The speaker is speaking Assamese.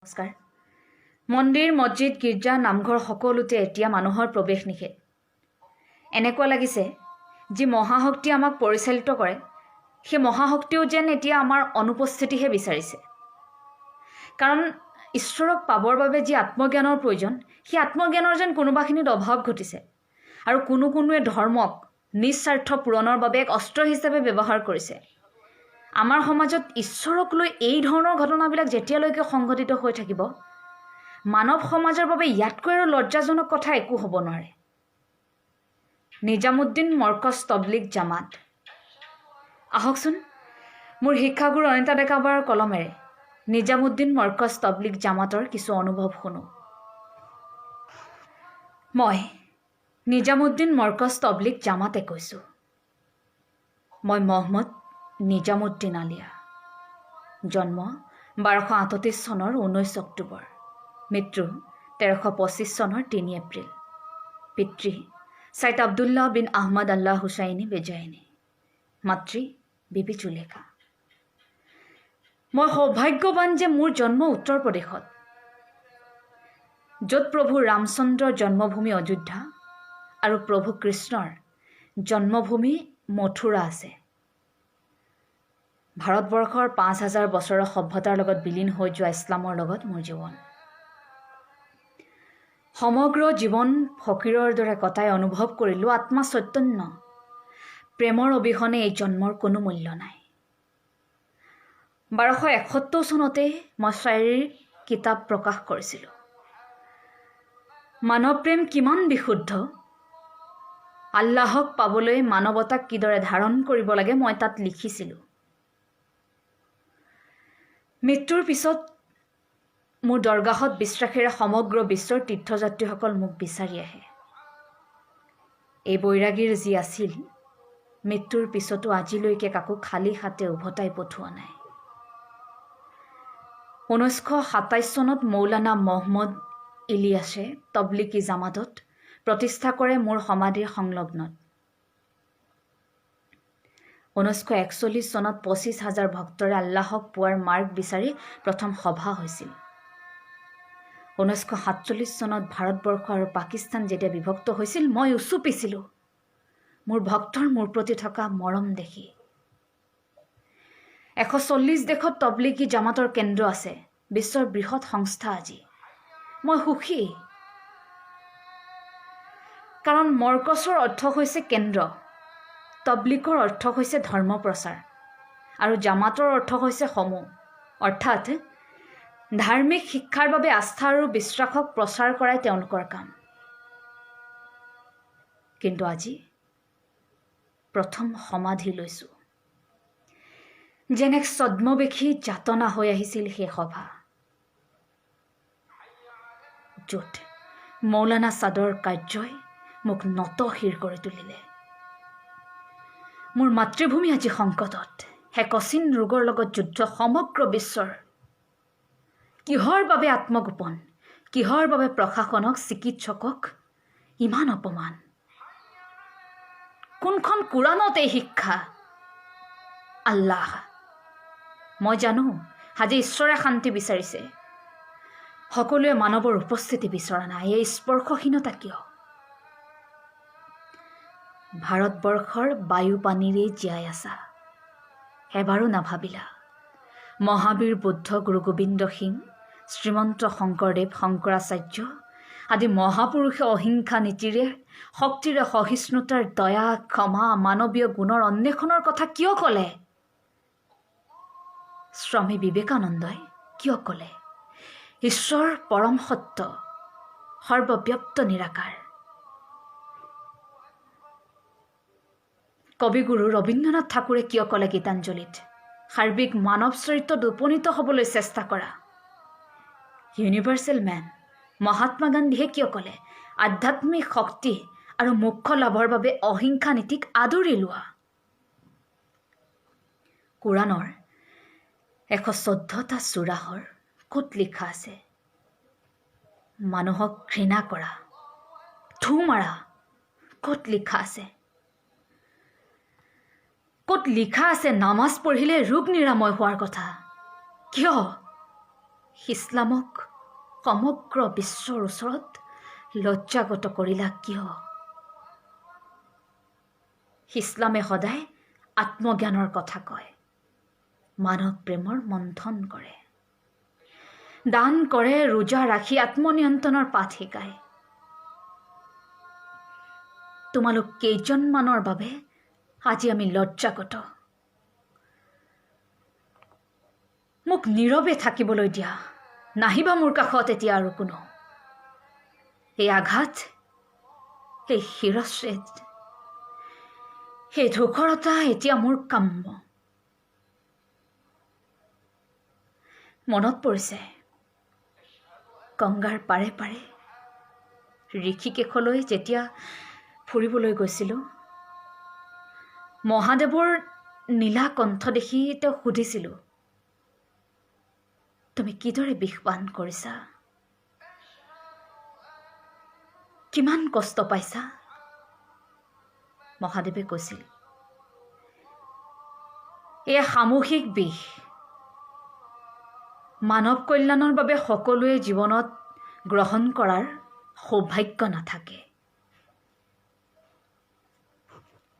নমস্কাৰ। মন্দিৰ, মছজিদ, গীৰ্জা, নামঘৰ সকলোতে এতিয়া মানুহৰ প্ৰৱেশ নিষেধ। এনেকুৱা লাগিছে যি মহাশক্তি আমাক পৰিচালিত কৰে সেই মহাশক্তিও যেন এতিয়া আমাৰ অনুপস্থিতিহে বিচাৰিছে। কাৰণ ঈশ্বৰক পাবৰ বাবে যি আত্মজ্ঞানৰ প্ৰয়োজন সেই আত্মজ্ঞানৰ যেন কোনোবাখিনিত অভাৱ ঘটিছে আৰু কোনোৱে ধৰ্মক নিজ স্বাৰ্থ পূৰণৰ বাবে এক অস্ত্ৰ হিচাপে ব্যৱহাৰ কৰিছে। আমাৰ সমাজত ঈশ্বৰক লৈ এই ধৰণৰ ঘটনাবিলাক যেতিয়ালৈকে সংঘটিত হৈ থাকিব, মানৱ সমাজৰ বাবে ইয়াতকৈ আৰু লজ্জাজনক কথা একো হ'ব নোৱাৰে। নিজামুদ্দিন মৰকজ তবলিগ জামাত। আহকচোন মোৰ শিক্ষাগুৰু অনিতা ডেকা বৰাৰ কলমেৰে নিজামুদ্দিন মৰকজ তবলিগ জামাতৰ কিছু অনুভৱ শুনো। মই নিজামুদ্দিন মৰকজ তবলিগ জামাতে কৈছোঁ। মই মহম্মদ নিজামুদ্দিন আলিয়া। জন্ম 1238 চনৰ 19 অক্টোবৰ, মৃত্যু 1325 চনৰ 3 এপ্ৰিল। পিতৃ ছাইদ আব্দুল্লাহ বিন আহমদ আল্লাহ হুছাইনি বেজাইনি, মাতৃ বিবি জুলেখা। মই সৌভাগ্যৱান যে মোৰ জন্ম উত্তৰ প্ৰদেশত, য'ত প্ৰভু ৰামচন্দ্ৰৰ জন্মভূমি অযোধ্যা আৰু প্ৰভু কৃষ্ণৰ জন্মভূমি মথুৰা আছে। ভাৰতবৰ্ষৰ 5000 বছৰৰ সভ্যতাৰ লগত বিলীন হৈ যোৱা ইছলামৰ লগত মোৰ জীৱন। সমগ্ৰ জীৱন ফকীৰৰ দৰে কটাই অনুভৱ কৰিলোঁ আত্মা চৈতন্য। প্ৰেমৰ অবিহনে এই জন্মৰ কোনো মূল্য নাই। 1271 চনতে মই শ্বাইৰীৰ কিতাপ প্ৰকাশ কৰিছিলোঁ। মানৱ প্ৰেম কিমান বিশুদ্ধ, আল্লাহক পাবলৈ মানৱতাক কিদৰে ধাৰণ কৰিব লাগে মই তাত লিখিছিলোঁ। মৃত্যুৰ পিছত মোৰ দৰগাহত বিশ্বাসেৰে সমগ্ৰ বিশ্বৰ তীৰ্থযাত্ৰীসকল মোক বিচাৰি আহে। এই বৈৰাগীৰ যি আছিল, মৃত্যুৰ পিছতো আজিলৈকে কাকো খালী হাতে উভতাই পঠোৱা নাই। 1927 চনত মৌলানা মহম্মদ ইলিয়াছে তবলিগী জামাতত প্ৰতিষ্ঠা কৰে মোৰ সমাধিৰ সংলগ্নত। 1941 চনত 25,000 ভক্তৰে আল্লাহক পোৱাৰ মাৰ্গ বিচাৰি প্ৰথম সভা হৈছিল। 1947 চনত ভাৰতবৰ্ষ আৰু পাকিস্তান যেতিয়া বিভক্ত হৈছিল, মই উচুপিছিলোঁ মোৰ ভক্তৰ মোৰ প্ৰতি থকা মৰম দেখি। 140 দেশত তবলিগী জামাতৰ কেন্দ্ৰ আছে, বিশ্বৰ বৃহৎ সংস্থা আজি। মই সুখী, কাৰণ মৰকজৰ অৰ্থ হৈছে কেন্দ্ৰ, তবলিগৰ অৰ্থ হৈছে ধৰ্ম প্ৰচাৰ আৰু জামাতৰ অৰ্থ হৈছে সমূহ, অৰ্থাৎ ধাৰ্মিক শিক্ষাৰ বাবে আস্থা আৰু বিশ্বাসক প্ৰচাৰ কৰাই তেওঁলোকৰ কাম। কিন্তু আজি প্ৰথম সমাধি লৈছোঁ। যেনে ছদ্মবেশী যাতনা হৈ আহিছিল সেই সভা, য'ত মৌলানা ছাদৰ কাৰ্যই মোক নতশিৰ কৰি তুলিলে। মোৰ মাতৃভূমি আজি সংকটত, এক অচিন ৰোগৰ লগত যুদ্ধ সমগ্ৰ বিশ্বৰ। কিহৰ বাবে আত্মগোপন, কিহৰ বাবে প্ৰশাসনক, চিকিৎসকক ইমান অপমান? কোনখন কোৰাণত এই শিক্ষা? আল্লাহ, মই জানো আজি ঈশ্বৰে শান্তি বিচাৰিছে, সকলোৱে মানৱৰ উপস্থিতি বিচৰা নাই। এই স্পৰ্শহীনতা কিয়? ভাৰতবৰ্ষৰ বায়ু পানীৰে জীয়াই আছা, এবাৰো নাভাবিলা মহাবীৰ বুদ্ধ, গুৰু গোবিন্দ সিং, শ্ৰীমন্ত শংকৰদেৱ, শংকৰাচাৰ্য আদি মহাপুৰুষে অহিংসা নীতিৰে, শক্তিৰে, সহিষ্ণুতাৰ, দয়া, ক্ষমা, মানৱীয় গুণৰ অন্বেষণৰ কথা কিয় ক'লে? স্বামী বিবেকানন্দই কিয় ক'লে ঈশ্বৰ পৰম সত্য, সৰ্বব্যাপ্ত নিৰাকাৰ? কবিগুৰু ৰবীন্দ্ৰনাথ ঠাকুৰে কিয় ক'লে গীতাঞ্জলিত সাৰ্বিক মানৱ চৰিত্ৰত উপনীত হ'বলৈ চেষ্টা কৰা? ইউনিভাৰ্চেল মেন মহাত্মা গান্ধীয়ে কিয় ক'লে আধ্যাত্মিক শক্তি আৰু মোক্ষ লাভৰ বাবে অহিংসা নীতিক আদৰি লোৱা? কোৰাণৰ 114টা চূৰাহৰ ক'ত লিখা আছে মানুহক ঘৃণা কৰা, থু মাৰা? ক'ত লিখা আছে? ক'ত লিখা আছে নামাজ পঢ়িলে ৰোগ নিৰাময় হোৱাৰ কথা? কিয় ইছলামক সমগ্ৰ বিশ্বৰ ওচৰত লজ্জাগত কৰিলা কিয়? ইছলামে সদায় আত্মজ্ঞানৰ কথা কয়, মানৱ প্ৰেমৰ মন্থন কৰে, দান কৰে, ৰোজা ৰাখি আত্মনিয়ন্ত্ৰণৰ পাঠ শিকায়। তোমালোক কেইজনমানৰ বাবে আজি আমি লজ্জাগত। মোক নীৰৱে থাকিবলৈ দিয়া, নাহিবা মোৰ কাষত এতিয়া আৰু কোনো। এই আঘাত, এই শিৰচ্ছেদ, সেই ধূসৰতা এতিয়া মোৰ কাম্য। মনত পৰিছে গংগাৰ পাৰে পাৰে ঋষিকেশলৈ যেতিয়া ফুৰিবলৈ গৈছিলোঁ, মহাদেৱৰ নীলা কণ্ঠ দেখি তেওঁ সুধিছিলোঁ, তুমি কিদৰে বিষপান কৰিছা? কিমান কষ্ট পাইছা? মহাদেৱে কৈছিল, এয়া সামূহিক বিষ। মানৱ কল্যাণৰ বাবে সকলোৱে জীৱনত গ্ৰহণ কৰাৰ সৌভাগ্য নাথাকে।